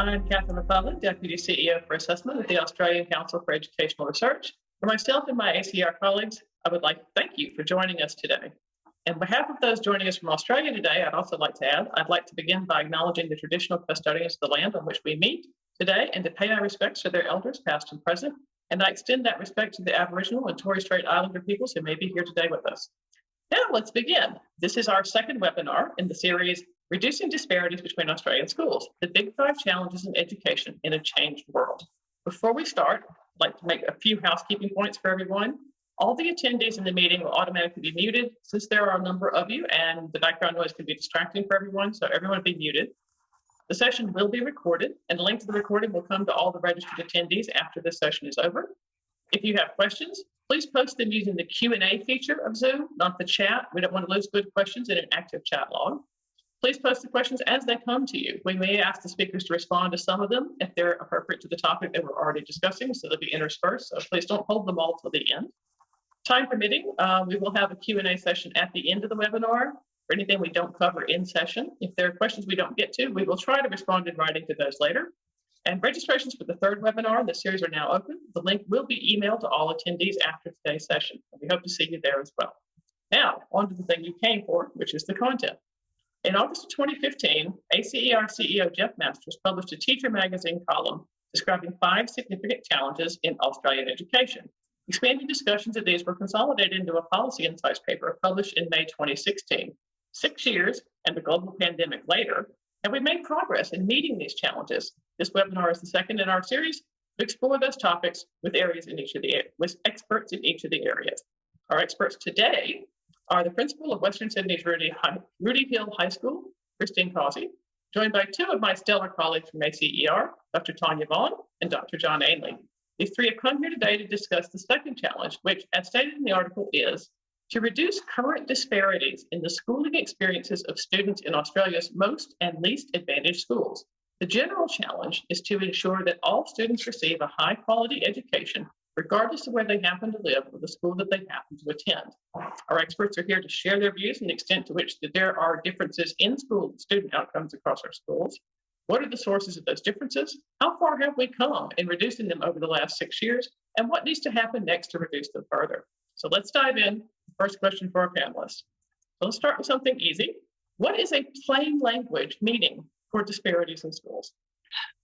I'm Catherine McClellan, Deputy CEO for Assessment at the Australian Council for Educational Research. For myself and my ACER colleagues, I would like to thank you for joining us today. On behalf of those joining us from Australia today, I'd also like to add, I'd like to begin by acknowledging the traditional custodians of the land on which we meet today and to pay our respects to their elders, past and present. And I extend that respect to the Aboriginal and Torres Strait Islander peoples who may be here today with us. Now let's begin. This is our second webinar in the series, Reducing Disparities Between Australian Schools, the Big Five Challenges in Education in a Changed World. Before we start, I'd like to make a few housekeeping points for everyone. All the attendees in the meeting will automatically be muted since there are a number of you and the background noise can be distracting for everyone, so everyone will be muted. The session will be recorded and the link to the recording will come to all the registered attendees after this session is over. If you have questions, please post them using the Q&A feature of Zoom, not the chat. We don't want to lose good questions in an active chat log. Please post the questions as they come to you. We may ask the speakers to respond to some of them if they're appropriate to the topic that we're already discussing, so they'll be interspersed, so please don't hold them all till the end. Time permitting, we will have a Q&A session at the end of the webinar for anything we don't cover in session. If there are questions we don't get to, we will try to respond in writing to those later. And registrations for the third webinar in the series are now open. The link will be emailed to all attendees after today's session. And we hope to see you there as well. Now, on to the thing you came for, which is the content. In August of 2015, ACER CEO Geoff Masters published a Teacher Magazine column describing 5 significant challenges in Australian education. Expanding discussions of these were consolidated into a policy insights paper published in May 2016. 6 years and the global pandemic later, and we made progress in meeting these challenges. This webinar is the second in our series to explore those topics with experts in each of the areas. Our experts today are the principal of Western Sydney's Rooty Hill High School, Christine Cawsey, joined by 2 of my stellar colleagues from ACER, Dr. Tanya Vaughan and Dr. John Ainley. These 3 have come here today to discuss the second challenge, which, as stated in the article, is to reduce current disparities in the schooling experiences of students in Australia's most and least advantaged schools. The general challenge is to ensure that all students receive a high-quality education, regardless of where they happen to live or the school that they happen to attend. Our experts are here to share their views and the extent to which there are differences in school student outcomes across our schools. What are the sources of those differences? How far have we come in reducing them over the last 6 years? And what needs to happen next to reduce them further? So let's dive in. First question for our panelists. So let's start with something easy. What is a plain language meaning for disparities in schools?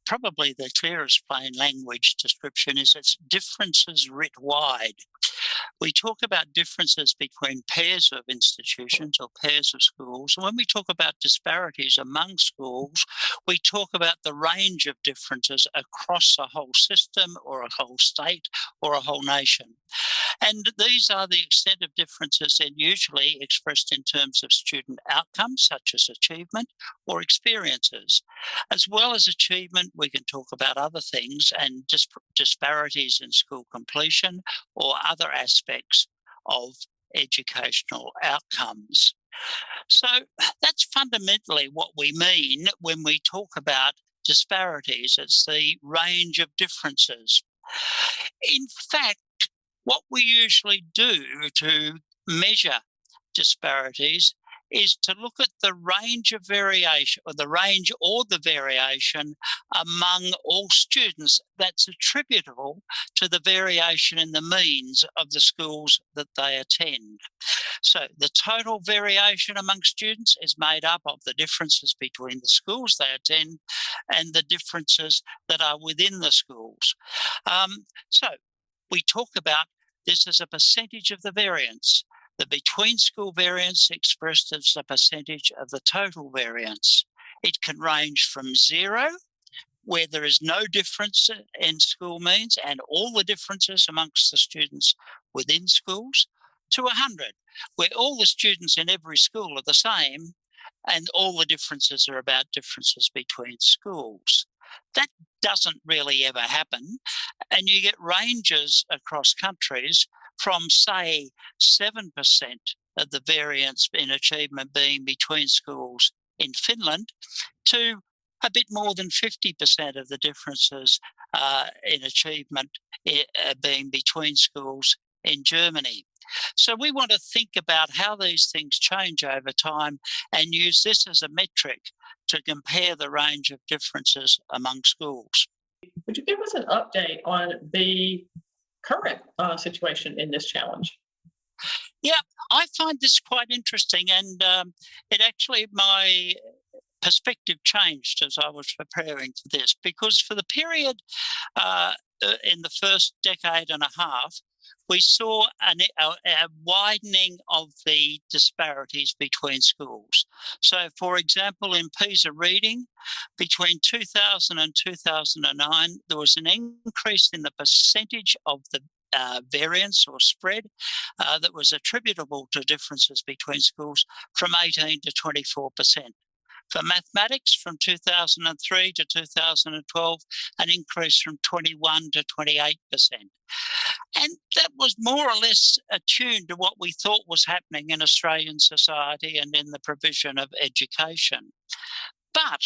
Probably the clearest plain language description is its differences writ wide. We talk about differences between pairs of institutions or pairs of schools. And when we talk about disparities among schools, we talk about the range of differences across a whole system or a whole state or a whole nation. And these are the extent of differences and usually expressed in terms of student outcomes, such as achievement or experiences. As well as achievement, we can talk about other things and disparities in school completion or other aspects of educational outcomes. So that's fundamentally what we mean when we talk about disparities. It's the range of differences. In fact, what we usually do to measure disparities is to look at the range of variation, or the range or the variation among all students that's attributable to the variation in the means of the schools that they attend. So the total variation among students is made up of the differences between the schools they attend and the differences that are within the schools. So we talk about this as a percentage of the variance. The between-school variance expressed as a percentage of the total variance. It can range from 0, where there is no difference in school means and all the differences amongst the students within schools, to 100, where all the students in every school are the same and all the differences are about differences between schools. That doesn't really ever happen, and you get ranges across countries from, say, 7% of the variance in achievement being between schools in Finland to a bit more than 50% of the differences in achievement being between schools in Germany. So we want to think about how these things change over time and use this as a metric to compare the range of differences among schools. Would you give us an update on the current situation in this challenge? Yeah, I find this quite interesting, and it actually, my perspective changed as I was preparing for this, because for the period in the first decade and a half, we saw a widening of the disparities between schools. So, for example, in PISA reading, between 2000 and 2009, there was an increase in the percentage of the variance or spread that was attributable to differences between schools from 18 to 24%. For mathematics, from 2003 to 2012, an increase from 21 to 28%. And that was more or less attuned to what we thought was happening in Australian society and in the provision of education. But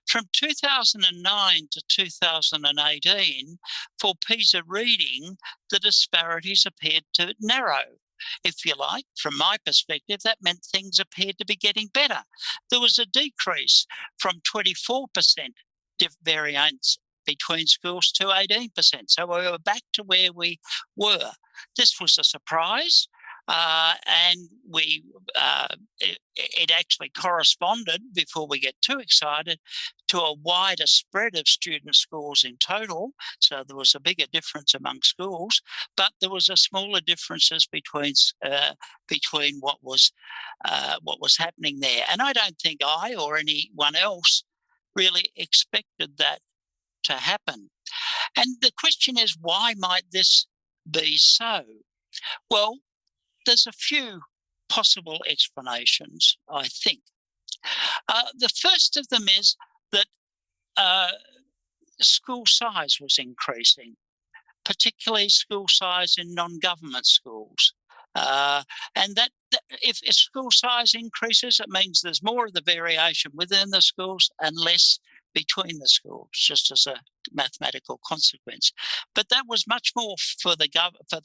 from 2009 to 2018, for PISA reading, the disparities appeared to narrow. If you like, from my perspective, that meant things appeared to be getting better. There was a decrease from 24% variance between schools to 18%. So we were back to where we were. This was a surprise. And it actually corresponded, before we get too excited, to a wider spread of student scores in total. So there was a bigger difference among schools, but there was a smaller differences between what was happening there. And I don't think I or anyone else really expected that to happen. And the question is, why might this be so? Well, there's a few possible explanations, I think. The first of them is that school size was increasing, particularly school size in non-government schools. And that if school size increases, it means there's more of the variation within the schools and less between the schools, just as a mathematical consequence. But that was much more for the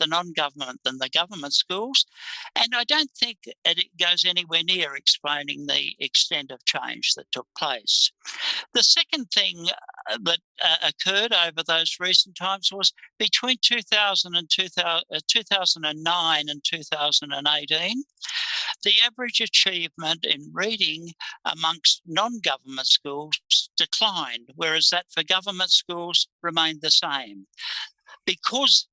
non-government than the government schools, and I don't think it goes anywhere near explaining the extent of change that took place. The second thing that occurred over those recent times was between 2009 and 2018, the average achievement in reading amongst non-government schools declined, whereas that for government schools remained the same. Because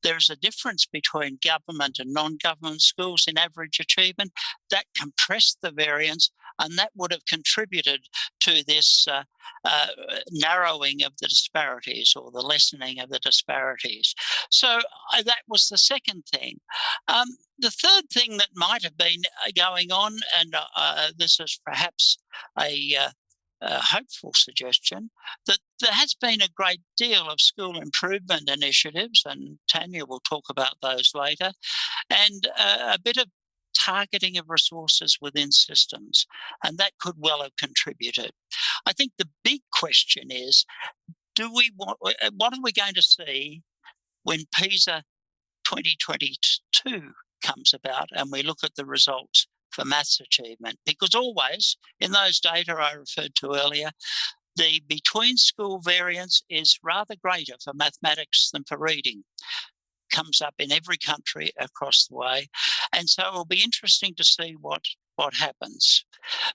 there's a difference between government and non-government schools in average achievement, that compressed the variance, and that would have contributed to this narrowing of the disparities, or the lessening of the disparities. So that was the second thing. The third thing that might have been going on, and this is perhaps a hopeful suggestion, that there has been a great deal of school improvement initiatives, and Tanya will talk about those later, and a bit of targeting of resources within systems, and that could well have contributed. I think the big question is, what are we going to see when PISA 2022 comes about and we look at the results for maths achievement? Because always in those data I referred to earlier, the between school variance is rather greater for mathematics than for reading. Comes up in every country across the way. And so it will be interesting to see what happens.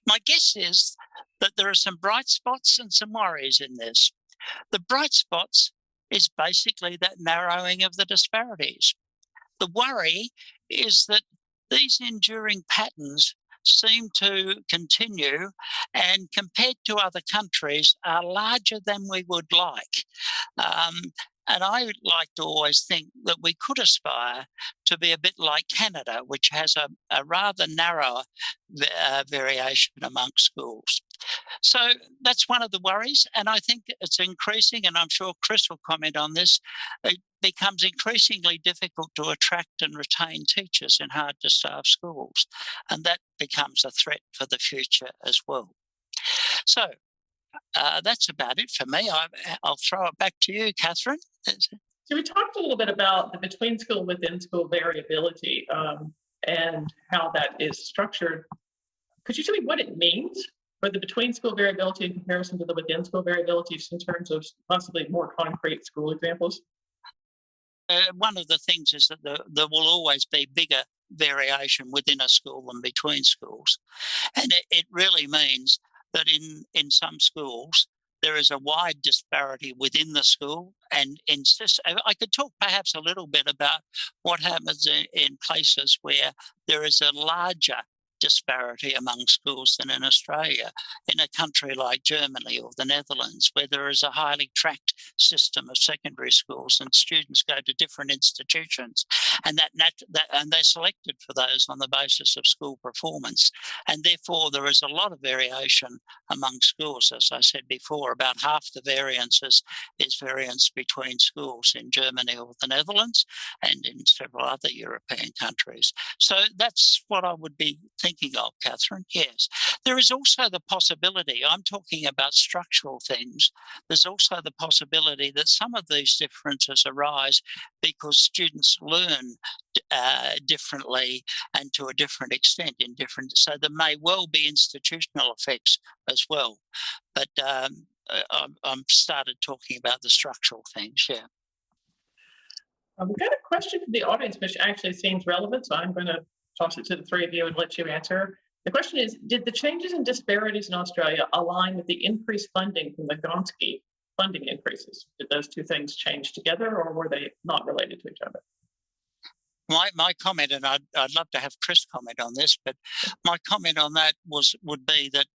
My guess is that there are some bright spots and some worries in this. The bright spots is basically that narrowing of the disparities. The worry is that these enduring patterns seem to continue, and compared to other countries are larger than we would like. And I like to always think that we could aspire to be a bit like Canada, which has a rather narrower variation amongst schools. So that's one of the worries, and I think it's increasing, and I'm sure Chris will comment on this. It becomes increasingly difficult to attract and retain teachers in hard-to-staff schools, and that becomes a threat for the future as well. So that's about it for me. I'll throw it back to you, Catherine. So we talked a little bit about the between school, within school variability and how that is structured. Could you tell me what it means or the between school variability in comparison to the within school variability, just in terms of possibly more concrete school examples? One of the things is that there will always be bigger variation within a school than between schools. And it really means that in some schools, there is a wide disparity within the school. And I could talk perhaps a little bit about what happens in places where there is a larger disparity among schools than in Australia, in a country like Germany or the Netherlands, where there is a highly tracked system of secondary schools and students go to different institutions, and and they're selected for those on the basis of school performance, and therefore there is a lot of variation among schools. As I said before, about half the variance is variance between schools in Germany or the Netherlands and in several other European countries. So that's what I would be thinking of, Catherine. Yes. There is also the possibility, I'm talking about structural things, there's also the possibility that some of these differences arise because students learn differently and to a different extent so there may well be institutional effects as well. But I'm started talking about the structural things, yeah. We've got a question from the audience, which actually seems relevant, so I'm going to toss it to the three of you and let you answer. The question is, did the changes in disparities in Australia align with the increased funding from the Gonski funding increases? Did those two things change together, or were they not related to each other? My comment, and I'd love to have Chris comment on this, but my comment on that would be that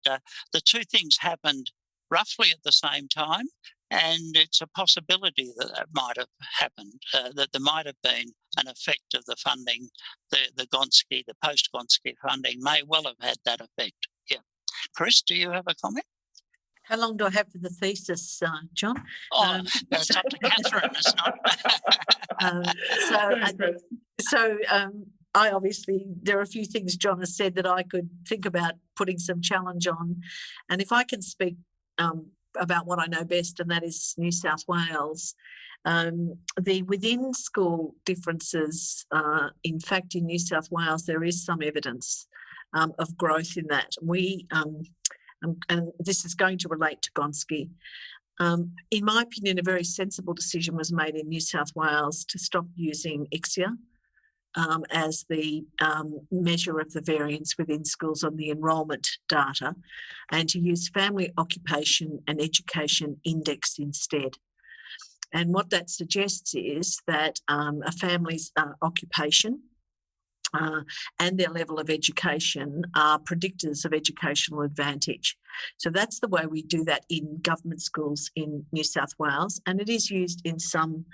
the two things happened roughly at the same time, and it's a possibility that might have happened, that there might have been an effect of the funding, the Gonski, the post-Gonski funding may well have had that effect. Yeah. Chris, do you have a comment? How long do I have for the thesis, John? Oh, it's up to Catherine. It's not. I obviously, there are a few things John has said that I could think about putting some challenge on. And if I can speak about what I know best, and that is New South Wales, the within school differences, in fact, in New South Wales, there is some evidence of growth in that. And this is going to relate to Gonski. In my opinion, a very sensible decision was made in New South Wales to stop using ACER as the measure of the variance within schools on the enrolment data, and to use Family Occupation and Education Index instead. And what that suggests is that a family's occupation and their level of education are predictors of educational advantage. So that's the way we do that in government schools in New South Wales, and it is used in some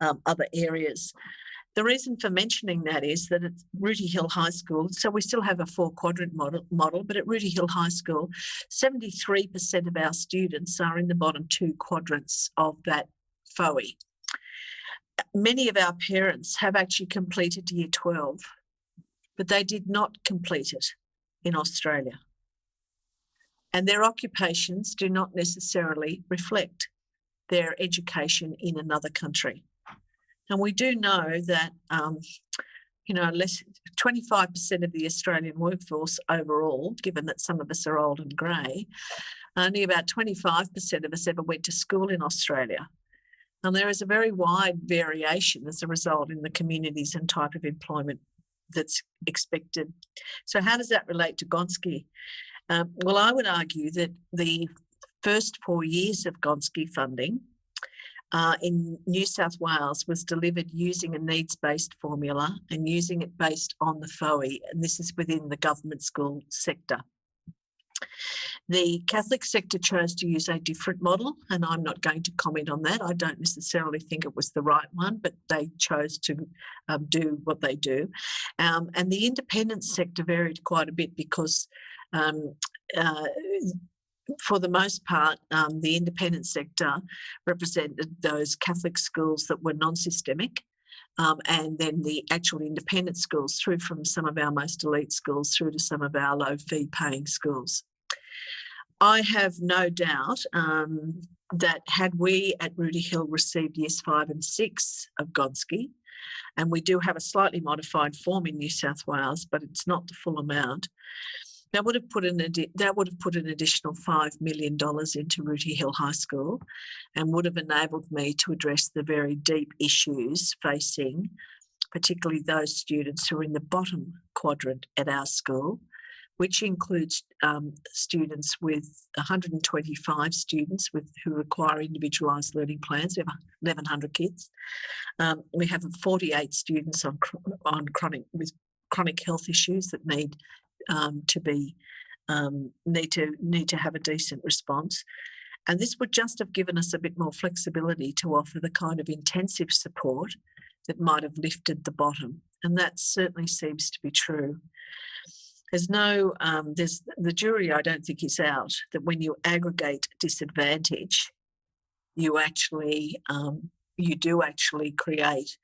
other areas. The reason for mentioning that is that at Rooty Hill High School, so we still have a 4-quadrant model, but at Rooty Hill High School, 73% of our students are in the bottom 2 quadrants of that FOE. Many of our parents have actually completed Year 12, but they did not complete it in Australia. And their occupations do not necessarily reflect their education in another country. And we do know that, 25% of the Australian workforce overall, given that some of us are old and grey, only about 25% of us ever went to school in Australia. And there is a very wide variation as a result in the communities and type of employment that's expected. So how does that relate to Gonski? Well, I would argue that the first 4 years of Gonski funding in New South Wales was delivered using a needs-based formula and using it based on the FOE, and this is within the government school sector. The Catholic sector chose to use a different model, and I'm not going to comment on that. I don't necessarily think it was the right one, but they chose to do what they do. And the independent sector varied quite a bit because for the most part, the independent sector represented those Catholic schools that were non-systemic, and then the actual independent schools through from some of our most elite schools through to some of our low-fee paying schools. I have no doubt that had we at Rooty Hill received Years 5 and 6 of Gonski, and we do have a slightly modified form in New South Wales, but it's not the full amount, That would have put an additional $5 million into Rooty Hill High School, and would have enabled me to address the very deep issues facing particularly those students who are in the bottom quadrant at our school, which includes students with 125 students who require individualised learning plans. We have 1,100 kids. We have 48 students with chronic health issues that need to have a decent response. And this would just have given us a bit more flexibility to offer the kind of intensive support that might have lifted the bottom. And that certainly seems to be true. The jury, I don't think, is out that when you aggregate disadvantage, you do actually create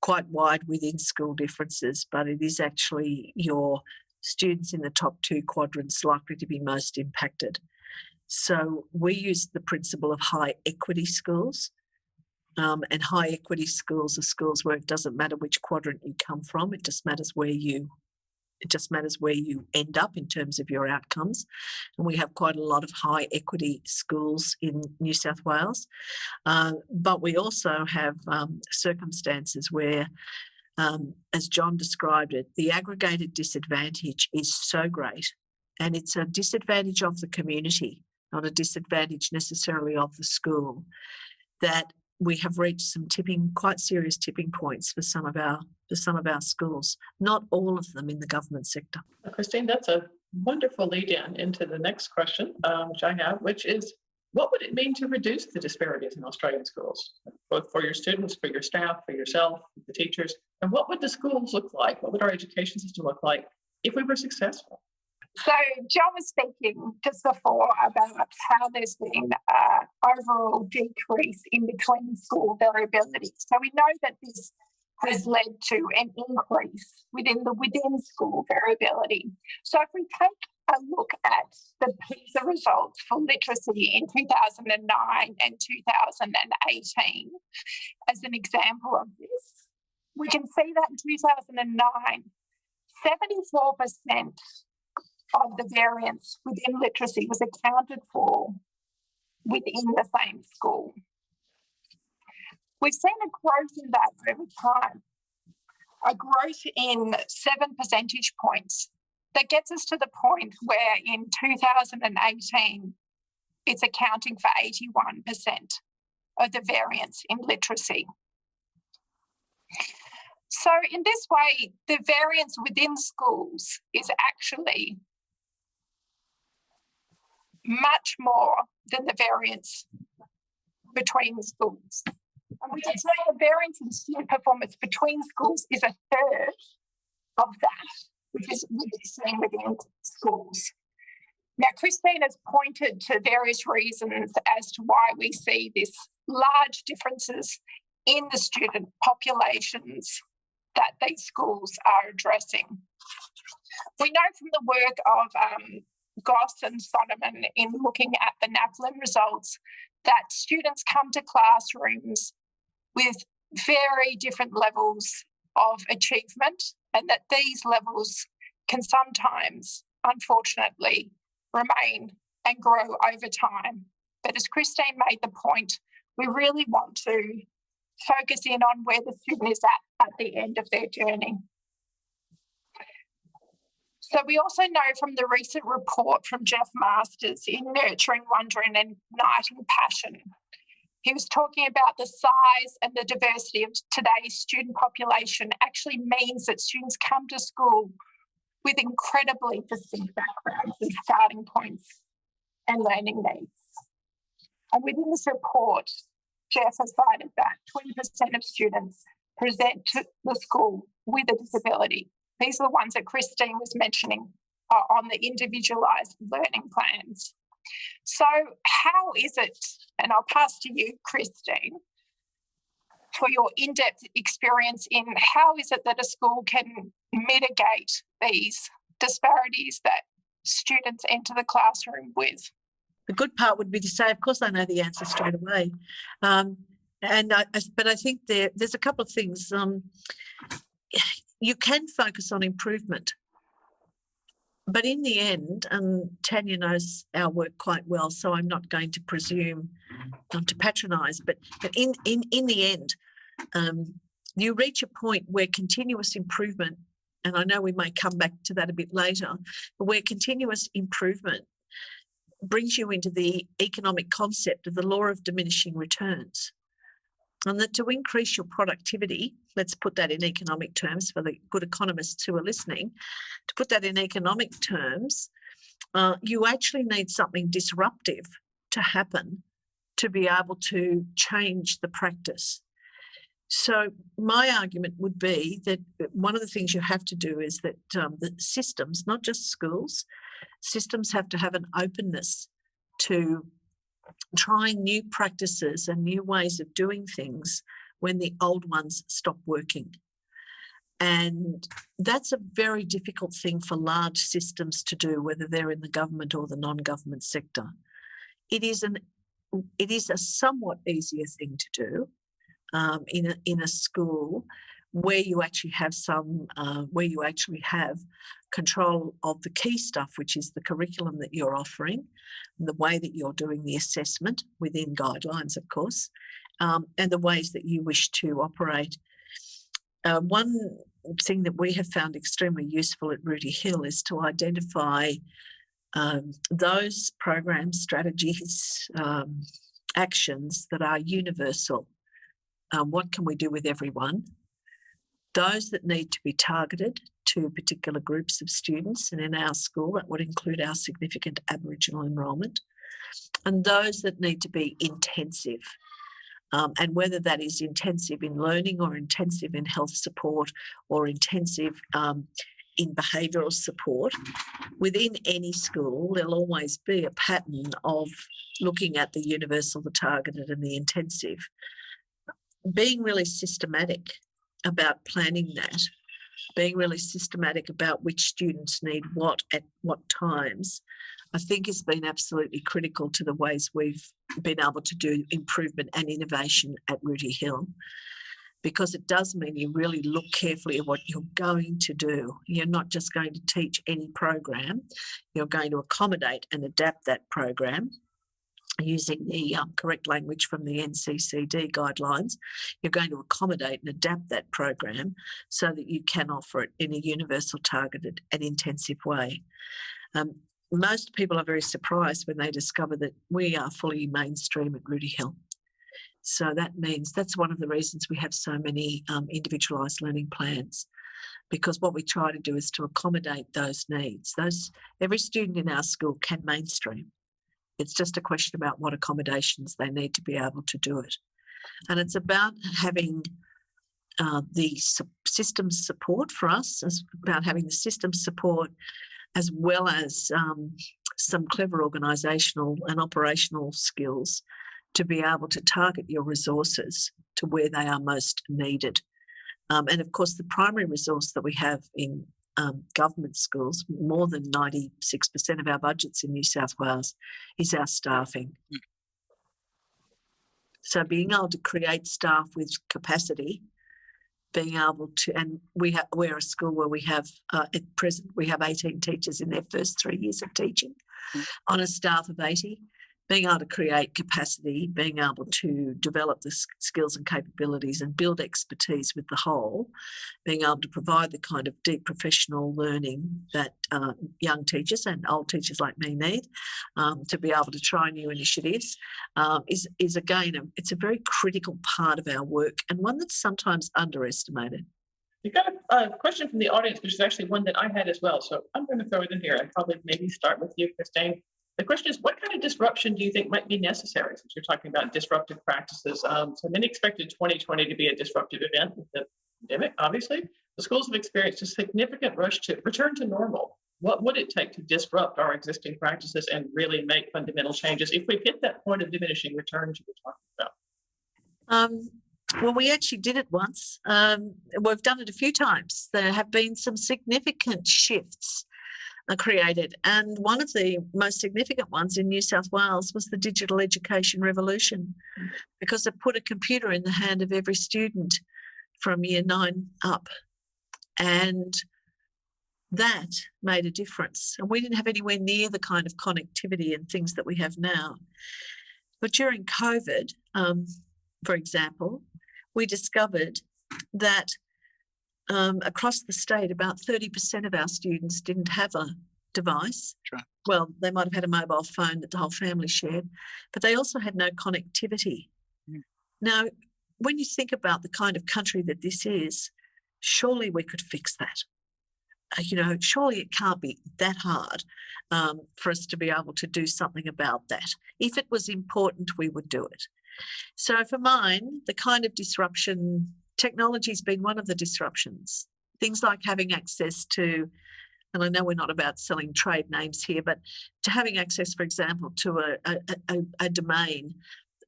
quite wide within school differences, but it is actually your students in the top two quadrants likely to be most impacted. So we use the principle of high equity schools, and high equity schools are schools where it doesn't matter which quadrant you come from, it just matters where you end up in terms of your outcomes. And we have quite a lot of high equity schools in New South Wales. But we also have circumstances where, as John described it, the aggregated disadvantage is so great, and it's a disadvantage of the community, not a disadvantage necessarily of the school, that we have reached some quite serious tipping points for some of our schools, not all of them in the government sector. Christine, that's a wonderful lead-in into the next question, which I have, which is, what would it mean to reduce the disparities in Australian schools, both for your students, for your staff, for yourself, for the teachers? And what would the schools look like? What would our education system look like if we were successful? So John was speaking just before about how there's been an overall decrease in between school variability. So we know that this has led to an increase within school variability. So if we take a look at the PISA results for literacy in 2009 and 2018 as an example of this, we can see that in 2009, 74% of the variance within literacy was accounted for within the same school. We've seen a growth in that over time, a growth in 7 percentage points that gets us to the point where in 2018, it's accounting for 81% of the variance in literacy. So in this way, the variance within schools is actually much more than the variance between schools. And we can say the variance in student performance between schools is a third of that, which is seen within schools. Now, Christine has pointed to various reasons as to why we see this large differences in the student populations that these schools are addressing. We know from the work of Goss and Sonneman in looking at the NAPLAN results that students come to classrooms with very different levels of achievement, and that these levels can sometimes, unfortunately, remain and grow over time. But as Christine made the point, we really want to focus in on where the student is at the end of their journey. So we also know from the recent report from Geoff Masters in Nurturing Wonder and Igniting Passion, he was talking about the size and the diversity of today's student population actually means that students come to school with incredibly distinct backgrounds and starting points and learning needs. And within this report, Geoff has cited that 20% of students present to the school with a disability. These are the ones that Christine was mentioning on the individualised learning plans. So how is it, and I'll pass to you, Christine, for your in-depth experience in how is it that a school can mitigate these disparities that students enter the classroom with? The good part would be to say, of course, I know the answer straight away. But I think there's a couple of things. You can focus on improvement, But in the end, and Tanya knows our work quite well, so I'm not going to presume to patronise, but in the end, you reach a point where continuous improvement, and I know we may come back to that a bit later, but where continuous improvement brings you into the economic concept of the law of diminishing returns. And that to increase your productivity, let's put that in economic terms for the good economists who are listening, to put that in economic terms, you actually need something disruptive to happen to be able to change the practice. So my argument would be that one of the things you have to do is that the systems, not just schools, systems have to have an openness to trying new practices and new ways of doing things when the old ones stop working. And that's a very difficult thing for large systems to do, whether they're in the government or the non-government sector. It is a somewhat easier thing to do in a school where you actually have control of the key stuff, which is the curriculum that you're offering, and the way that you're doing the assessment within guidelines, of course, and the ways that you wish to operate. One thing that we have found extremely useful at Rooty Hill is to identify those programs, strategies, actions that are universal. What can we do with everyone? Those that need to be targeted to particular groups of students, and in our school that would include our significant Aboriginal enrolment, and those that need to be intensive. And whether that is intensive in learning or intensive in health support or intensive in behavioural support, within any school there'll always be a pattern of looking at the universal, the targeted and the intensive. Being really systematic about planning that, being really systematic about which students need what at what times, I think has been absolutely critical to the ways we've been able to do improvement and innovation at Rooty Hill, because it does mean you really look carefully at what you're going to do. You're not just going to teach any program, you're going to accommodate and adapt that program using the correct language from the NCCD guidelines. You're going to accommodate and adapt that program so that you can offer it in a universal, targeted and intensive way. Most people are very surprised when they discover that we are fully mainstream at Rooty Hill. So that means that's one of the reasons we have so many individualised learning plans, because what we try to do is to accommodate those needs. Every student in our school can mainstream. It's just a question about what accommodations they need to be able to do it. And it's about having the systems support for us. It's about having the systems support as well as some clever organisational and operational skills to be able to target your resources to where they are most needed. And of course, the primary resource that we have in government schools, more than 96% of our budgets in New South Wales, is our staffing. So being able to create staff with capacity, being able to, and we're a school where we have, at present, we have 18 teachers in their first 3 years of teaching on a staff of 80. Being able to create capacity, being able to develop the skills and capabilities and build expertise with the whole, being able to provide the kind of deep professional learning that young teachers and old teachers like me need, to be able to try new initiatives, is again, it's a very critical part of our work and one that's sometimes underestimated. We've got a question from the audience, which is actually one that I had as well. So I'm going to throw it in here and probably maybe start with you, Christine. The question is, what kind of disruption do you think might be necessary, since you're talking about disruptive practices? So many expected 2020 to be a disruptive event with the pandemic, obviously. The schools have experienced a significant rush to return to normal. What would it take to disrupt our existing practices and really make fundamental changes if we hit that point of diminishing returns you were talking about? Well, we actually did it once. We've done it a few times. There have been some significant shifts created, and one of the most significant ones in New South Wales was the digital education revolution, because it put a computer in the hand of every student from year 9 up. And That made a difference. And we didn't have anywhere near the kind of connectivity and things that we have now. But during COVID, for example, we discovered that across the state, about 30% of our students didn't have a device. Sure. Well, they might have had a mobile phone that the whole family shared, but they also had no connectivity. Mm. Now, when you think about the kind of country that this is, surely we could fix that. Surely it can't be that hard for us to be able to do something about that. If it was important, we would do it. So for mine, the kind of disruption, technology's been one of the disruptions. Things like having access to, and I know we're not about selling trade names here, but to having access, for example, to a domain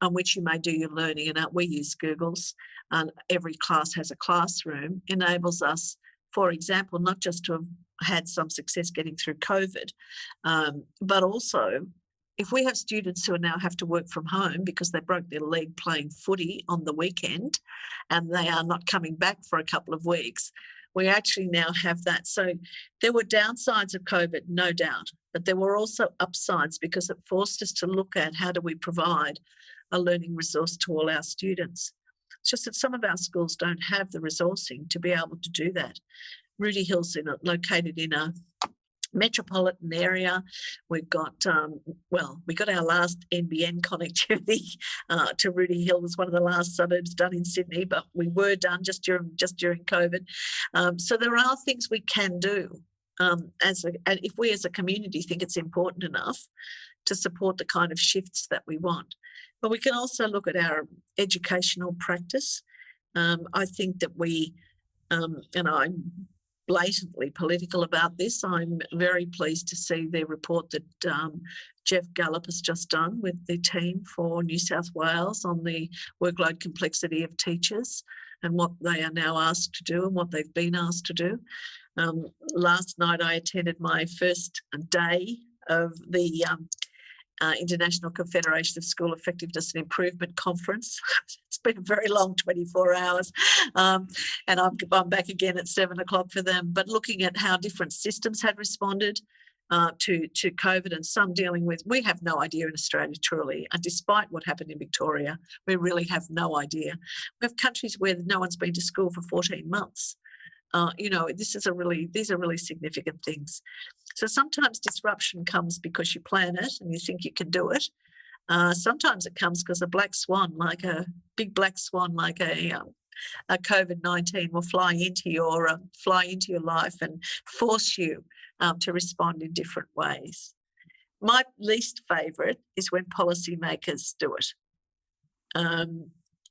on which you may do your learning, and we use Google's, and every class has a classroom, enables us, for example, not just to have had some success getting through COVID, but also if we have students who now have to work from home because they broke their leg playing footy on the weekend and they are not coming back for a couple of weeks, we actually now have that. So there were downsides of COVID, no doubt, but there were also upsides because it forced us to look at how do we provide a learning resource to all our students. It's just that some of our schools don't have the resourcing to be able to do that. Rooty Hill's located in a metropolitan area. We've got, we got our last NBN connectivity to Rooty Hill. Was one of the last suburbs done in Sydney, but we were done just during COVID. So there are things we can do and if we as a community think it's important enough to support the kind of shifts that we want. But we can also look at our educational practice. I think that we, and I'm blatantly political about this, I'm very pleased to see the report that Geoff Gallup has just done with the team for New South Wales on the workload complexity of teachers and what they are now asked to do and what they've been asked to do. Last night I attended my first day of the International Confederation of School Effectiveness and Improvement Conference. It's been a very long 24 hours and I'm back again at 7 o'clock for them. But looking at how different systems had responded to COVID and some dealing with, we have no idea in Australia truly, and despite what happened in Victoria, we really have no idea. We have countries where no one's been to school for 14 months. These are really significant things. So sometimes disruption comes because you plan it and you think you can do it. Sometimes it comes because a big black swan, like a COVID-19 will fly into your life and force you to respond in different ways. My least favourite is when policymakers do it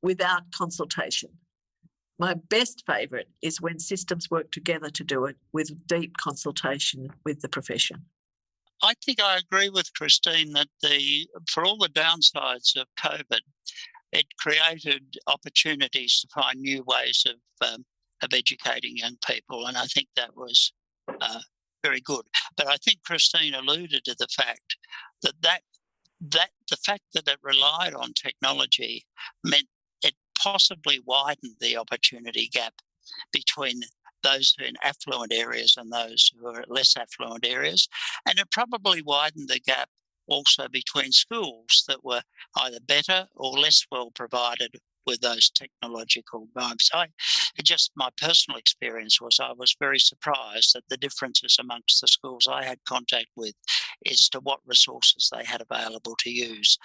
without consultation. My best favourite is when systems work together to do it with deep consultation with the profession. I think I agree with Christine that for all the downsides of COVID, it created opportunities to find new ways of educating young people, and I think that was very good. But I think Christine alluded to the fact that the fact that it relied on technology meant it possibly widened the opportunity gap between those who are in affluent areas and those who are in less affluent areas. And it probably widened the gap also between schools that were either better or less well provided with those technological vibes. My personal experience was I was very surprised at the differences amongst the schools I had contact with as to what resources they had available to use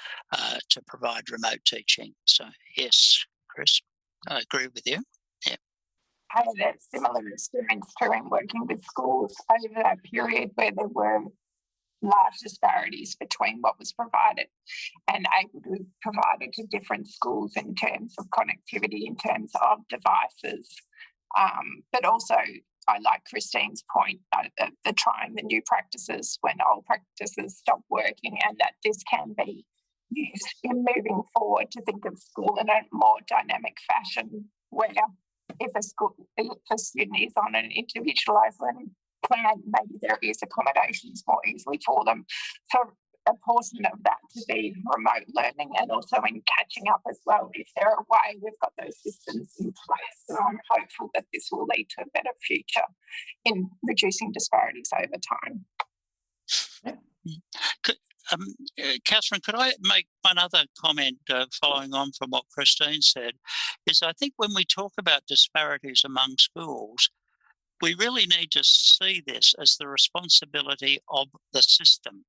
to provide remote teaching. So yes, Chris, I agree with you. Yeah. I had a similar experience too in working with schools over that period where there were large disparities between what was provided and able to be provided to different schools in terms of connectivity, in terms of devices. But also, I like Christine's point, the trying the new practices when old practices stop working, and that this can be used in moving forward to think of school in a more dynamic fashion, where if a student is on an individualised learning plan, maybe there is accommodations more easily for them. For a portion of that to be remote learning and also in catching up as well. If there are a way, we've got those systems in place. So I'm hopeful that this will lead to a better future in reducing disparities over time. Catherine, could I make one other comment following on from what Christine said? Is I think when we talk about disparities among schools, we really need to see this as the responsibility of the system.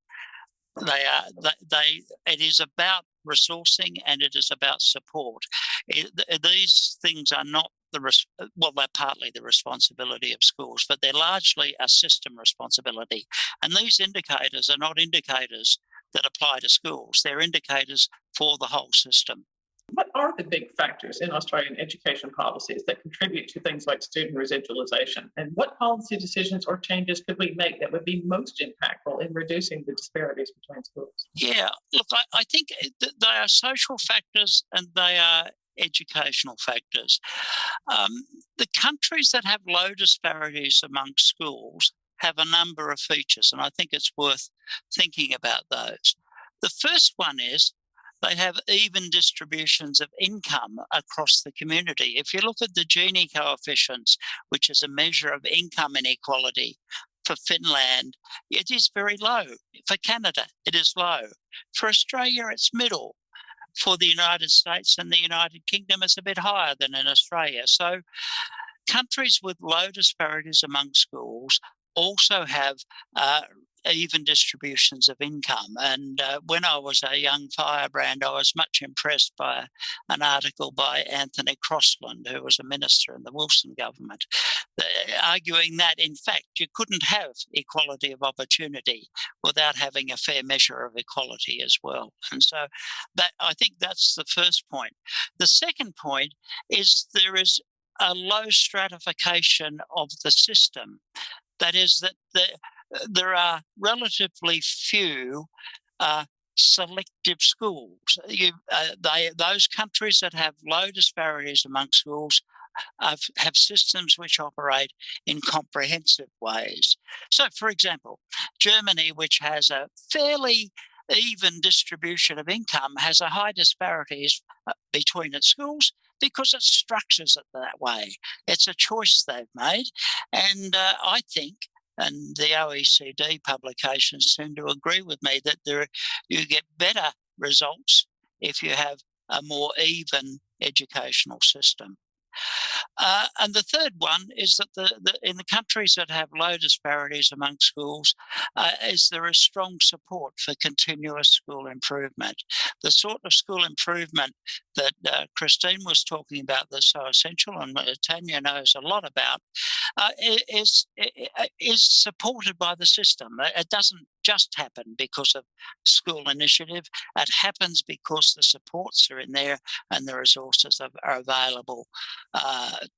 It is about resourcing and it is about support. These things are not they're partly the responsibility of schools, but they're largely a system responsibility. And these indicators are not indicators that apply to schools. They're indicators for the whole system. What are the big factors in Australian education policies that contribute to things like student residualization? And what policy decisions or changes could we make that would be most impactful in reducing the disparities between schools? Yeah, look, I think they are social factors and they are educational factors. The countries that have low disparities among schools have a number of features, and I think it's worth thinking about those. The first one is they have even distributions of income across the community. If you look at the Gini coefficients, which is a measure of income inequality for Finland, it is very low. For Canada, it is low. For Australia, it's middle. For the United States and the United Kingdom, it's a bit higher than in Australia. So countries with low disparities among schools also have even distributions of income. And when I was a young firebrand, I was much impressed by an article by Anthony Crossland, who was a minister in the Wilson government, arguing that, in fact, you couldn't have equality of opportunity without having a fair measure of equality as well. And so I think that's the first point. The second point is there is a low stratification of the system. That is that there are relatively few selective schools. Those countries that have low disparities among schools have systems which operate in comprehensive ways. So, for example, Germany, which has a fairly even distribution of income, has a high disparities between its schools because it structures it that way. It's a choice they've made. And I think, and the OECD publications tend to agree with me, that you get better results if you have a more even educational system. And the third one is that in the countries that have low disparities among schools, there is strong support for continuous school improvement. The sort of school improvement that Christine was talking about that's so essential, and Tanya knows a lot about, is supported by the system. It doesn't just happen because of school initiative. It happens because the supports are in there and the resources are available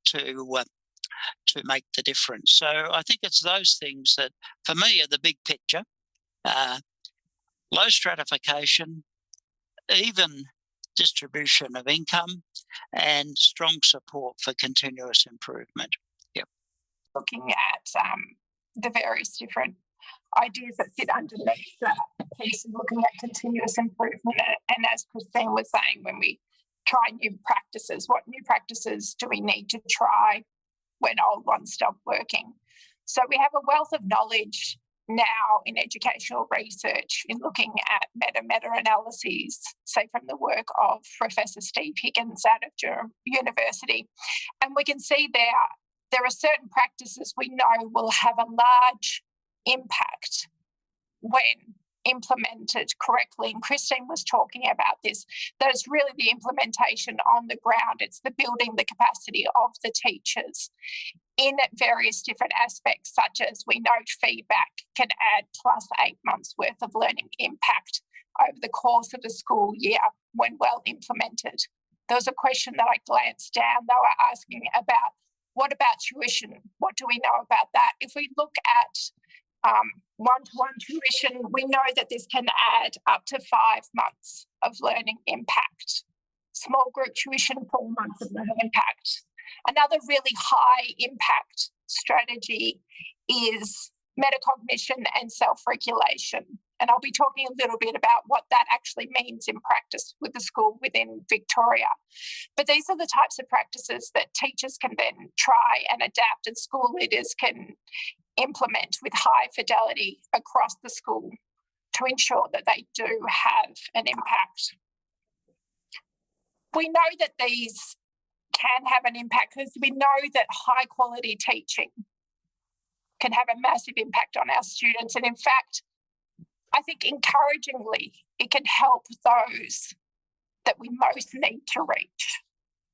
to make the difference. So I think it's those things that, for me, are the big picture. Low stratification, even distribution of income, and strong support for continuous improvement. Yep. Looking at the various different ideas that sit underneath that piece of looking at continuous improvement. And as Christine was saying, when we try new practices, what new practices do we need to try when old ones stop working? So we have a wealth of knowledge now in educational research in looking at meta-analyses, say from the work of Professor Steve Higgins out of Durham University. And we can see there are certain practices we know will have a large impact when implemented correctly. And Christine was talking about this. That is really the implementation on the ground. It's the building the capacity of the teachers in various different aspects, such as we know feedback can add plus 8 months worth of learning impact over the course of a school year when well implemented. There was a question that I glanced down. They were asking about, what about tuition? What do we know about that? If we look at one-to-one tuition, we know that this can add up to 5 months of learning impact. Small group tuition, 4 months of learning impact. Another really high impact strategy is metacognition and self-regulation. And I'll be talking a little bit about what that actually means in practice with the school within Victoria. But these are the types of practices that teachers can then try and adapt, and school leaders can implement with high fidelity across the school to ensure that they do have an impact. We know that these can have an impact because we know that high quality teaching can have a massive impact on our students. And in fact, I think encouragingly, it can help those that we most need to reach,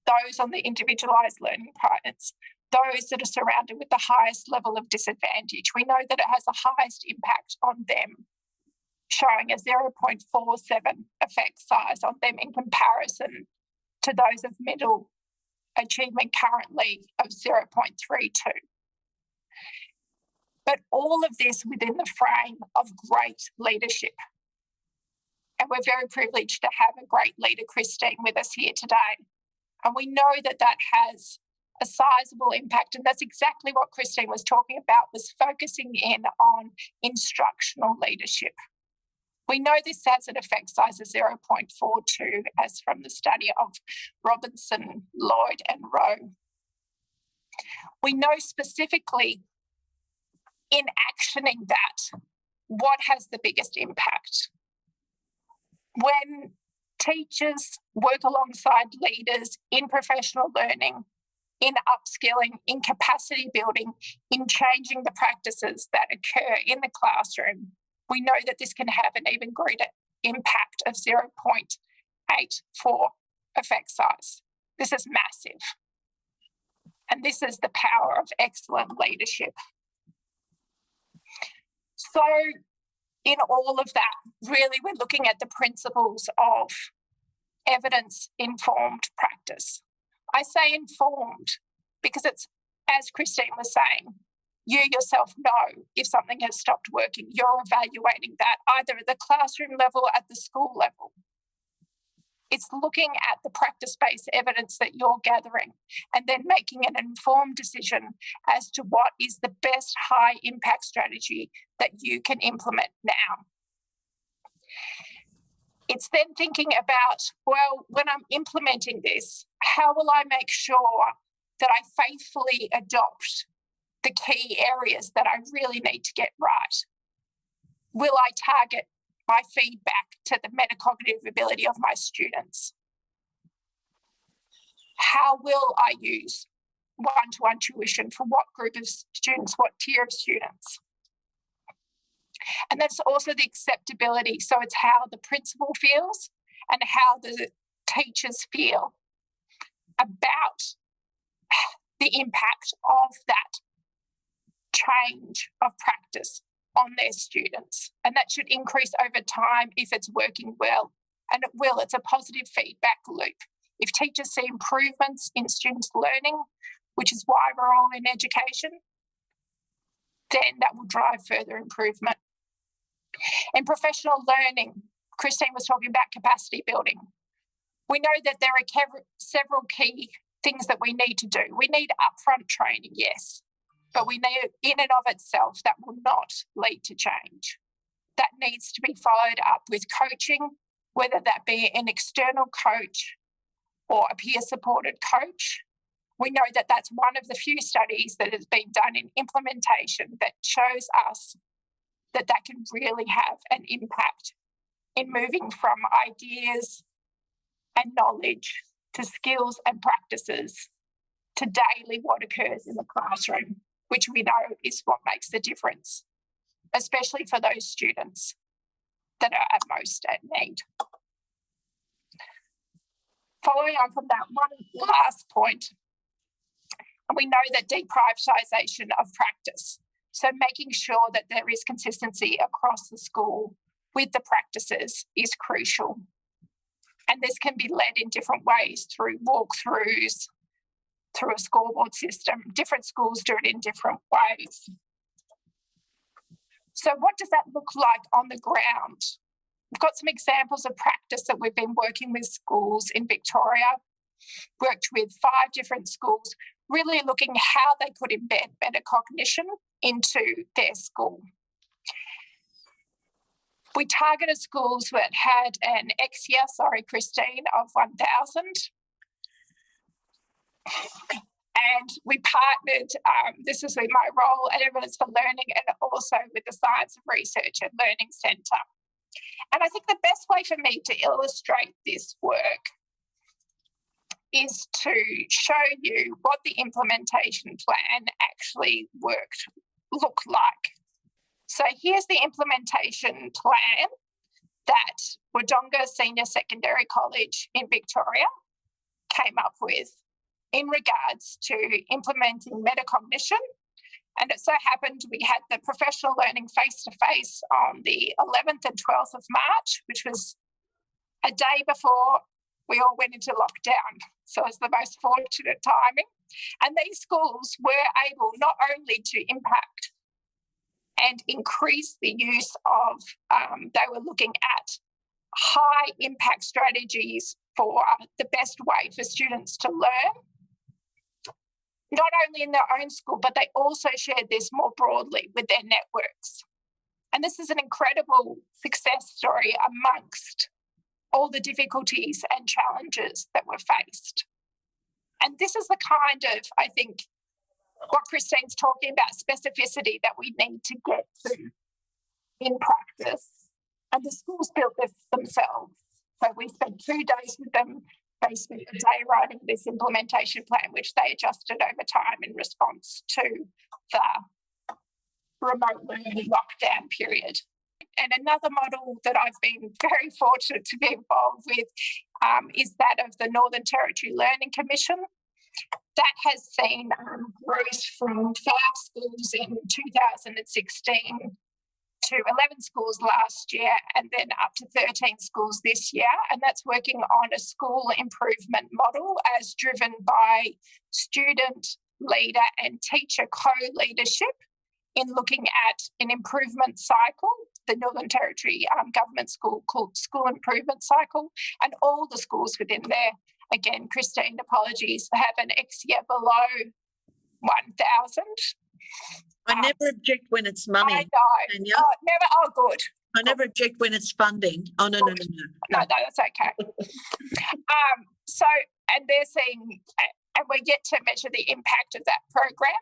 those on the individualised learning patterns, those that are surrounded with the highest level of disadvantage. We know that it has the highest impact on them, showing a 0.47 effect size on them in comparison to those of middle achievement currently of 0.32. But all of this within the frame of great leadership. And we're very privileged to have a great leader, Christine, with us here today. And we know that that has a sizable impact. And that's exactly what Christine was talking about, was focusing in on instructional leadership. We know this has an effect size of 0.42, as from the study of Robinson, Lloyd and Rowe. We know specifically in actioning that, what has the biggest impact? When teachers work alongside leaders in professional learning, in upskilling, in capacity building, in changing the practices that occur in the classroom, we know that this can have an even greater impact of 0.84 effect size. This is massive. And this is the power of excellent leadership. So in all of that, really we're looking at the principles of evidence-informed practice. I say informed because it's, as Christine was saying, you yourself know if something has stopped working. You're evaluating that either at the classroom level or at the school level. It's looking at the practice-based evidence that you're gathering and then making an informed decision as to what is the best high-impact strategy that you can implement now. It's then thinking about, well, when I'm implementing this, how will I make sure that I faithfully adopt the key areas that I really need to get right? Will I target my feedback to the metacognitive ability of my students? How will I use one-to-one tuition for what group of students, what tier of students? And that's also the acceptability. So it's how the principal feels and how the teachers feel about the impact of that change of practice on their students. And that should increase over time if it's working well. And it will. It's a positive feedback loop. If teachers see improvements in students' learning, which is why we're all in education, then that will drive further improvement. In professional learning, Christine was talking about capacity building. We know that there are several key things that we need to do. We need upfront training, yes, but we need, in and of itself, that will not lead to change. That needs to be followed up with coaching, whether that be an external coach or a peer-supported coach. We know that that's one of the few studies that has been done in implementation that shows us that that can really have an impact in moving from ideas and knowledge to skills and practices to daily what occurs in the classroom, which we know is what makes the difference, especially for those students that are at most at need. Following on from that, one last point, we know that deprivatization of practice, so making sure that there is consistency across the school with the practices is crucial. And this can be led in different ways through walkthroughs, through a scoreboard system. Different schools do it in different ways. So what does that look like on the ground? We've got some examples of practice that we've been working with schools in Victoria, worked with 5 different schools, really looking how they could embed metacognition into their school. We targeted schools that had an ACER, Christine, of 1,000. And we partnered, this is with my role at Evidence for Learning, and also with the Science and Research and Learning Centre. And I think the best way for me to illustrate this work is to show you what the implementation plan actually looked like. So here's the implementation plan that Wodonga Senior Secondary College in Victoria came up with in regards to implementing metacognition. And it so happened we had the professional learning face-to-face on the 11th and 12th of March, which was a day before we all went into lockdown. So it was the most fortunate timing. And these schools were able not only to impact and increase the use of, they were looking at high impact strategies for the best way for students to learn, not only in their own school, but they also shared this more broadly with their networks. And this is an incredible success story amongst all the difficulties and challenges that were faced. And this is the kind of, I think, what Christine's talking about, specificity that we need to get to in practice. And the schools built this themselves. So we spent 2 days with them. They spent a day writing this implementation plan, which they adjusted over time in response to the remote learning lockdown period. And another model that I've been very fortunate to be involved with is that of the Northern Territory Learning Commission. That has seen growth from 5 schools in 2016 to 11 schools last year, and then up to 13 schools this year. And that's working on a school improvement model as driven by student, leader and teacher co-leadership in looking at an improvement cycle, the Northern Territory Government School called School Improvement Cycle, and all the schools within there, again, Christine, apologies, have an ACER below 1,000. I never object when it's money. I know. Tanya. Oh, never. Oh, good. I never object when it's funding. Oh, no. No, that's okay. So, and they're seeing, and we're yet to measure the impact of that program,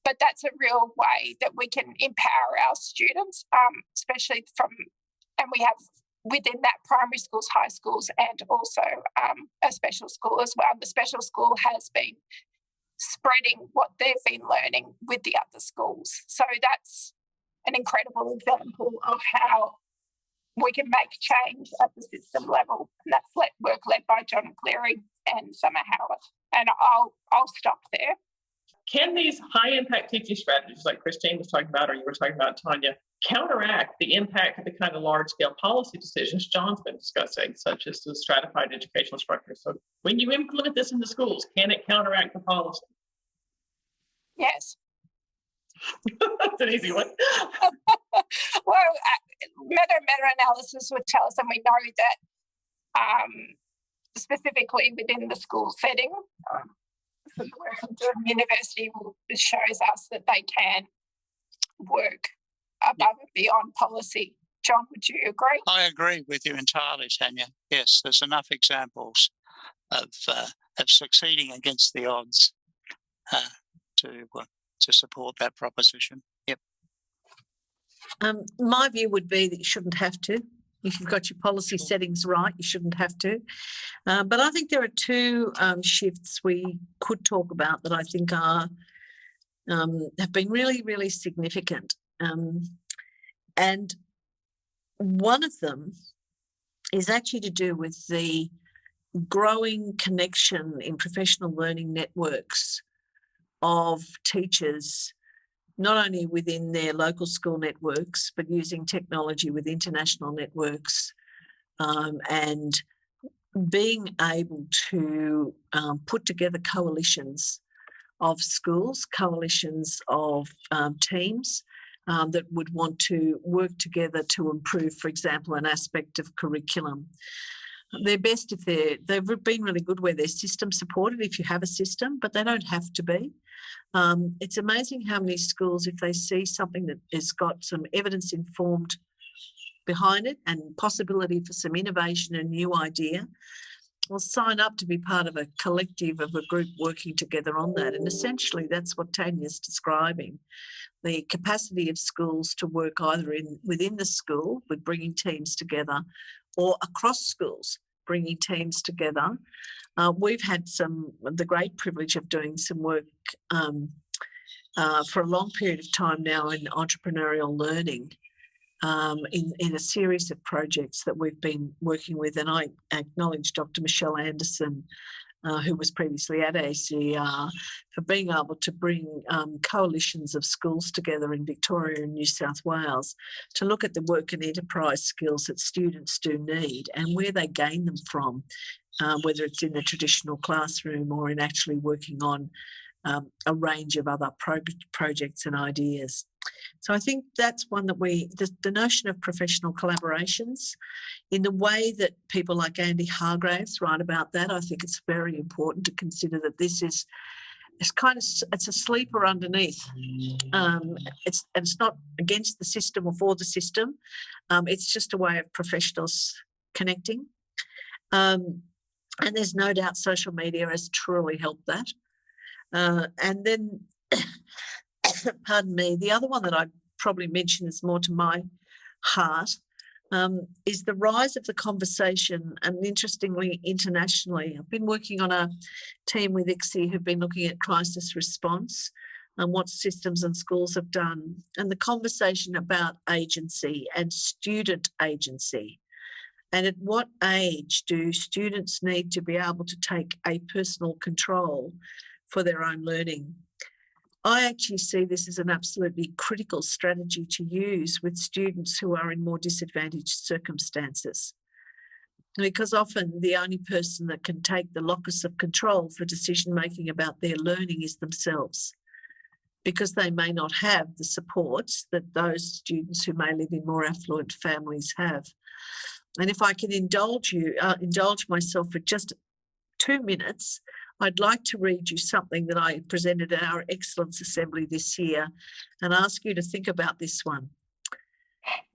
but that's a real way that we can empower our students, especially and we have within that primary schools, high schools, and also a special school as well. The special school has been spreading what they've been learning with the other schools. So that's an incredible example of how we can make change at the system level. And that's work led by John Cleary and Summer Howard. And I'll stop there. Can these high-impact teaching strategies, like Christine was talking about, or you were talking about, Tanya, counteract the impact of the kind of large-scale policy decisions John's been discussing, such as the stratified educational structure? So when you implement this in the schools, can it counteract the policy? Yes. That's an easy one. Well, meta-analysis would tell us, and we know that specifically within the school setting, the work from Durham University shows us that they can work above and beyond policy. John, would you agree? I agree with you entirely, Tanya. Yes, there's enough examples of succeeding against the odds to support that proposition. Yep. My view would be that you shouldn't have to. If you've got your policy settings right, you shouldn't have to. But I think there are 2 shifts we could talk about that I think are have been really, really significant. And one of them is actually to do with the growing connection in professional learning networks of teachers, not only within their local school networks, but using technology with international networks, and being able to put together coalitions of schools, coalitions of teams that would want to work together to improve, for example, an aspect of curriculum. They're best if they've been really good where they're system supported, if you have a system, but they don't have to be. It's amazing how many schools, if they see something that has got some evidence-informed behind it and possibility for some innovation and new idea, will sign up to be part of a collective of a group working together on that. And essentially that's what Tanya's describing, the capacity of schools to work either within the school with bringing teams together or across schools, bringing teams together. We've had the great privilege of doing some work for a long period of time now in entrepreneurial learning in a series of projects that we've been working with. And I acknowledge Dr. Michelle Anderson, who was previously at ACER, for being able to bring coalitions of schools together in Victoria and New South Wales to look at the work and enterprise skills that students do need and where they gain them from, whether it's in the traditional classroom or in actually working on a range of other projects and ideas. So I think that's one that the notion of professional collaborations in the way that people like Andy Hargraves write about that, I think it's very important to consider that this is, it's a sleeper underneath. It's not against the system or for the system. It's just a way of professionals connecting. And there's no doubt social media has truly helped that. And then, pardon me, the other one that I'd probably mention is more to my heart is the rise of the conversation, and interestingly, internationally. I've been working on a team with ACER who've been looking at crisis response and what systems and schools have done, and the conversation about agency and student agency. And at what age do students need to be able to take a personal control for their own learning? I actually see this as an absolutely critical strategy to use with students who are in more disadvantaged circumstances, because often the only person that can take the locus of control for decision-making about their learning is themselves, because they may not have the supports that those students who may live in more affluent families have. And if I can indulge myself for just 2 minutes, I'd like to read you something that I presented at our Excellence Assembly this year and ask you to think about this one.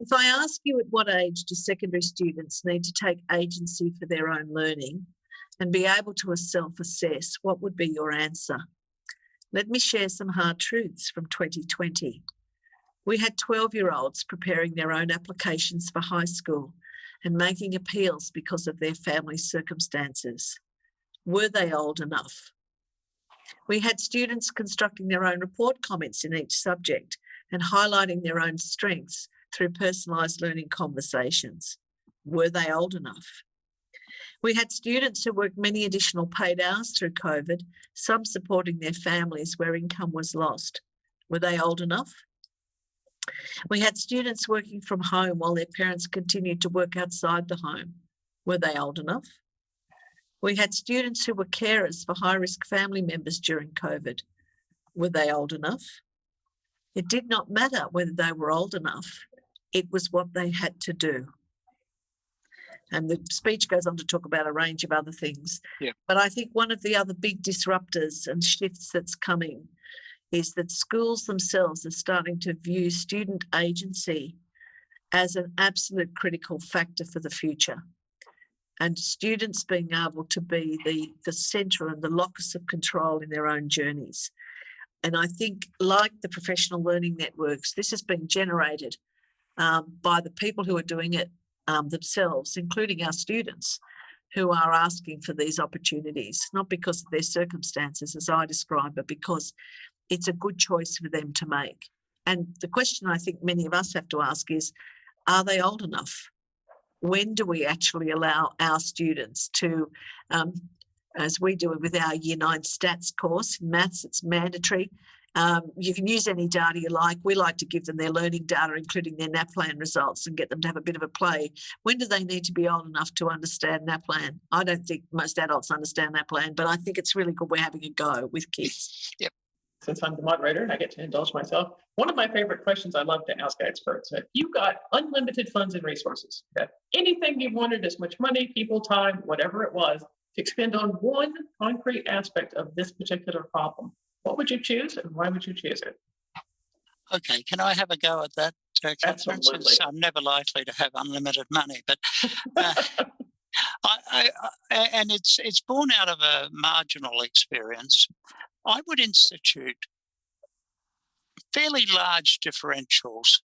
If I ask you at what age do secondary students need to take agency for their own learning and be able to self-assess, what would be your answer? Let me share some hard truths from 2020. We had 12-year-olds preparing their own applications for high school and making appeals because of their family circumstances. Were they old enough? We had students constructing their own report comments in each subject and highlighting their own strengths through personalised learning conversations. Were they old enough? We had students who worked many additional paid hours through COVID, some supporting their families where income was lost. Were they old enough? We had students working from home while their parents continued to work outside the home. Were they old enough? We had students who were carers for high-risk family members during COVID. Were they old enough? It did not matter whether they were old enough. It was what they had to do. And the speech goes on to talk about a range of other things. Yeah. But I think one of the other big disruptors and shifts that's coming is that schools themselves are starting to view student agency as an absolute critical factor for the future. And students being able to be the centre and the locus of control in their own journeys. And I think, like the professional learning networks, this has been generated by the people who are doing it themselves, including our students who are asking for these opportunities, not because of their circumstances, as I describe, but because it's a good choice for them to make. And the question I think many of us have to ask is, are they old enough? When do we actually allow our students to, as we do it with our Year 9 stats course, in maths, it's mandatory. You can use any data you like. We like to give them their learning data, including their NAPLAN results, and get them to have a bit of a play. When do they need to be old enough to understand NAPLAN? I don't think most adults understand NAPLAN, but I think it's really good we're having a go with kids. Yep. Since I'm the moderator and I get to indulge myself, one of my favorite questions I love to ask experts: if you got unlimited funds and resources, okay, anything you wanted, as much money, people, time, whatever it was, to expend on one concrete aspect of this particular problem, what would you choose and why would you choose it? Okay, can I have a go at that, Catherine, since Absolutely. I'm never likely to have unlimited money, but and it's born out of a marginal experience. I would institute fairly large differentials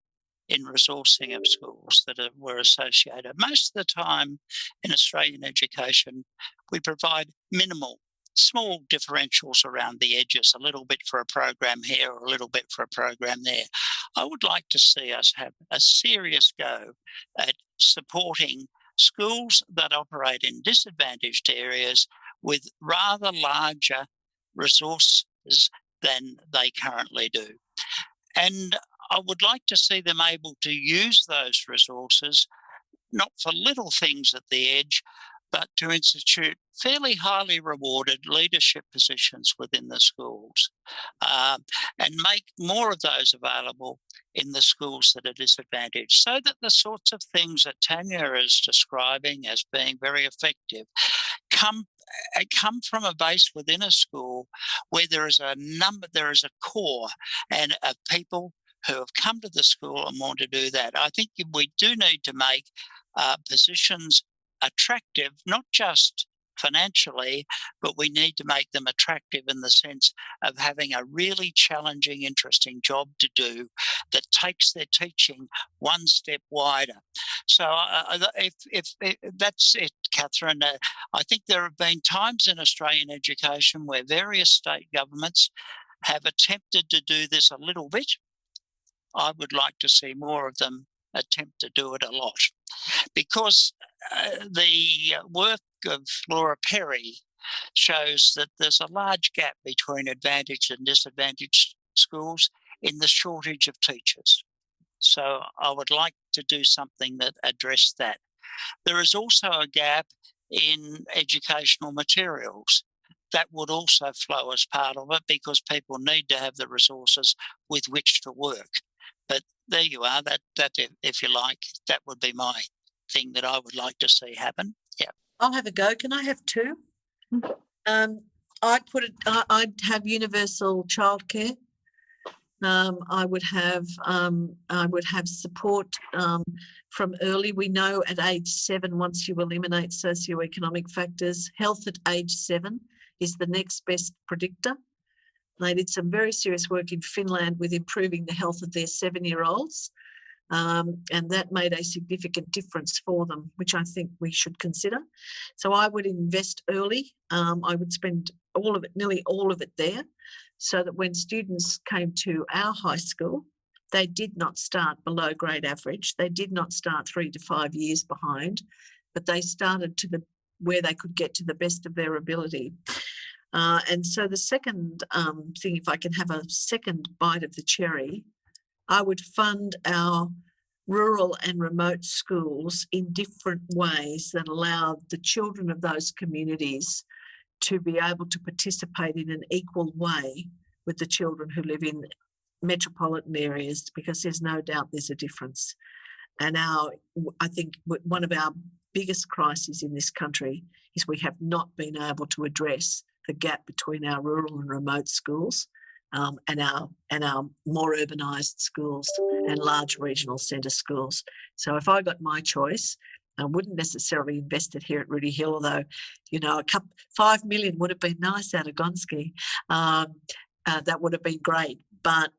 in resourcing of schools that were associated. Most of the time in Australian education, we provide minimal, small differentials around the edges, a little bit for a program here or a little bit for a program there. I would like to see us have a serious go at supporting schools that operate in disadvantaged areas with rather larger resources than they currently do. And I would like to see them able to use those resources, not for little things at the edge, but to institute fairly highly rewarded leadership positions within the schools, and make more of those available in the schools that are disadvantaged, so that the sorts of things that Tanya is describing as being very effective come from a base within a school where there is a core and of people who have come to the school and want to do that. I think we do need to make positions attractive, not just financially, but we need to make them attractive in the sense of having a really challenging, interesting job to do that takes their teaching one step wider. So if that's it, Catherine, I think there have been times in Australian education where various state governments have attempted to do this a little bit. I would like to see more of them attempt to do it a lot, because the work of Laura Perry shows that there's a large gap between advantaged and disadvantaged schools in the shortage of teachers. So I would like to do something that addressed that. There is also a gap in educational materials. That would also flow as part of it, because people need to have the resources with which to work. But there you are. That if you like, that would be my thing that I would like to see happen. Yeah. I'll have a go. Can I have two? I'd have universal childcare. I would have support from early. We know at age 7, once you eliminate socioeconomic factors, health at age 7 is the next best predictor. They did some very serious work in Finland with improving the health of their 7-year-olds, and that made a significant difference for them, which I think we should consider. So I would invest early. I would spend nearly all of it there, so that when students came to our high school, they did not start below grade average. They did not start 3 to 5 years behind, but they started where they could get to the best of their ability. And so the second thing, if I can have a second bite of the cherry, I would fund our rural and remote schools in different ways that allow the children of those communities to be able to participate in an equal way with the children who live in metropolitan areas, because there's no doubt there's a difference. And I think one of our biggest crises in this country is we have not been able to address the gap between our rural and remote schools and our more urbanised schools and large regional centre schools. So if I got my choice, I wouldn't necessarily invest it here at Rooty Hill, although, 5 million would have been nice out of Gonski. That would have been great. But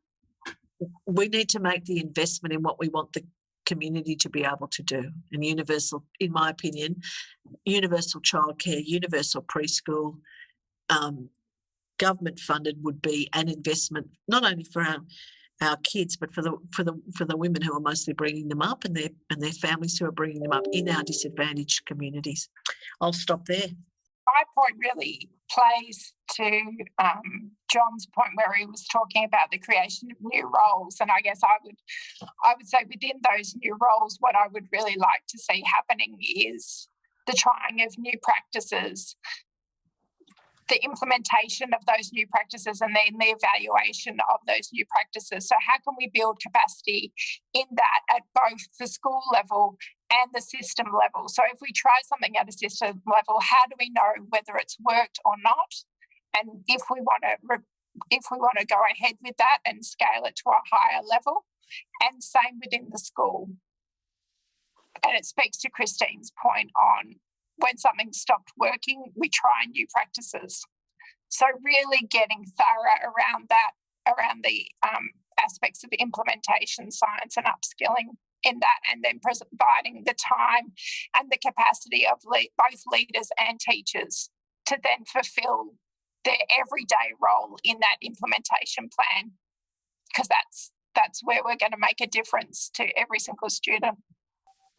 we need to make the investment in what we want the community to be able to do. And universal, in my opinion, universal childcare, universal preschool, government funded would be an investment not only for our kids, but for the women who are mostly bringing them up, and their families who are bringing them up in our disadvantaged communities. I'll stop there. My point really plays to John's point where he was talking about the creation of new roles, and I guess I would say within those new roles, what I would really like to see happening is the trying of new practices, the implementation of those new practices, and then the evaluation of those new practices. So how can we build capacity in that at both the school level and the system level? So if we try something at a system level, how do we know whether it's worked or not? And if we want to go ahead with that and scale it to a higher level, and same within the school. And it speaks to Christine's point on when something stopped working, we try new practices. So really getting thorough around that, around the aspects of implementation, science and upskilling in that, and then providing the time and the capacity of both leaders and teachers to then fulfil their everyday role in that implementation plan, because that's where we're going to make a difference to every single student.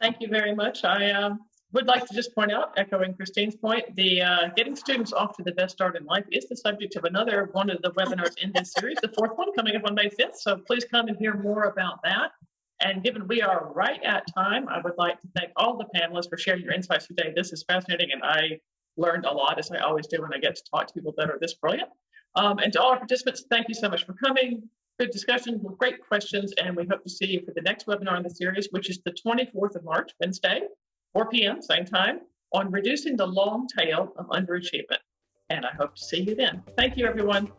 Thank you very much. I would like to just point out, echoing Christine's point, the getting students off to the best start in life is the subject of another one of the webinars in this series, the fourth one coming up on May 5th. So please come and hear more about that. And given we are right at time, I would like to thank all the panelists for sharing your insights today. This is fascinating, and I learned a lot, as I always do when I get to talk to people that are this brilliant. And to all our participants, thank you so much for coming. Good discussion, great questions, and we hope to see you for the next webinar in the series, which is the 24th of March, Wednesday, 4 p.m., same time, on reducing the long tail of underachievement. And I hope to see you then. Thank you, everyone.